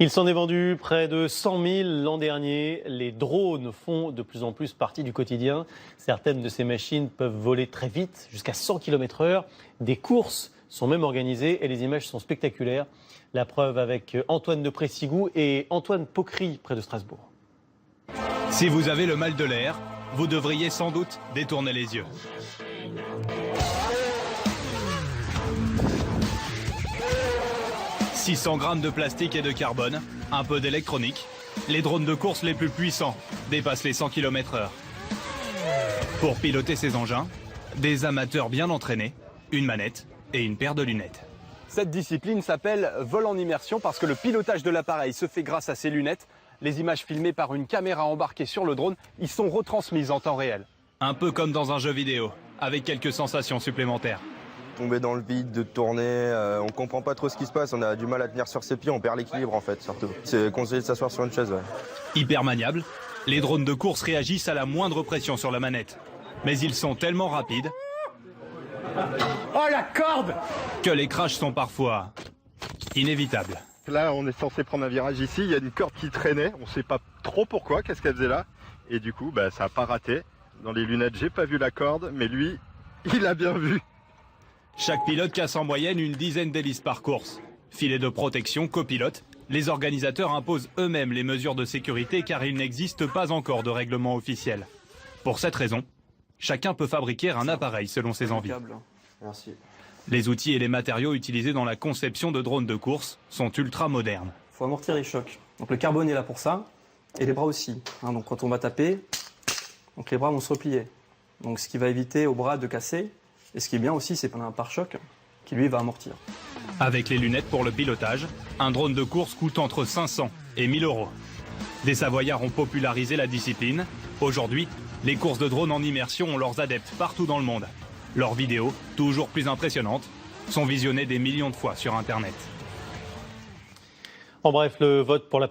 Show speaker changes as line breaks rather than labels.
Il s'en est vendu près de 100 000 l'an dernier. Les drones font de plus en plus partie du quotidien. Certaines de ces machines peuvent voler très vite, jusqu'à 100 km/h. Des courses sont même organisées et les images sont spectaculaires. La preuve avec Antoine de Pressigou et Antoine Pocry, près de Strasbourg.
Si vous avez le mal de l'air, vous devriez sans doute détourner les yeux. « 600 grammes de plastique et de carbone, un peu d'électronique. Les drones de course les plus puissants dépassent les 100 km/h. Pour piloter ces engins, des amateurs bien entraînés, une manette et une paire de lunettes.
Cette discipline s'appelle vol en immersion parce que le pilotage de l'appareil se fait grâce à ces lunettes. Les images filmées par une caméra embarquée sur le drone y sont retransmises en temps réel.
Un peu comme dans un jeu vidéo, avec quelques sensations supplémentaires.
Tomber dans le vide, de tourner, on comprend pas trop ce qui se passe, on a du mal à tenir sur ses pieds, on perd l'équilibre en fait surtout. C'est conseillé de s'asseoir sur une chaise. Ouais.
Hyper maniables, les drones de course réagissent à la moindre pression sur la manette. Mais ils sont tellement rapides
Oh la corde!
Que les crashs sont parfois inévitables.
Là, on est censé prendre un virage ici, il y a une corde qui traînait, on sait pas trop pourquoi, qu'est-ce qu'elle faisait là. Et du coup, ça n'a pas raté. Dans les lunettes, j'ai pas vu la corde, mais lui, il a bien vu.
Chaque pilote casse en moyenne une dizaine d'hélices par course. Filet de protection, copilote. Les organisateurs imposent eux-mêmes les mesures de sécurité car il n'existe pas encore de règlement officiel. Pour cette raison, chacun peut fabriquer un appareil selon ses envies.
Merci.
Les outils et les matériaux utilisés dans la conception de drones de course sont ultra modernes.
Il faut amortir les chocs. Donc le carbone est là pour ça, et les bras aussi. Donc quand on va taper, donc les bras vont se replier. Donc ce qui va éviter aux bras de casser. Et ce qui est bien aussi, c'est qu'on a un pare-choc qui lui va amortir.
Avec les lunettes pour le pilotage, un drone de course coûte entre 500 et 1000 euros. Des Savoyards ont popularisé la discipline. Aujourd'hui, les courses de drones en immersion ont leurs adeptes partout dans le monde. Leurs vidéos, toujours plus impressionnantes, sont visionnées des millions de fois sur Internet.
En bref, le vote pour la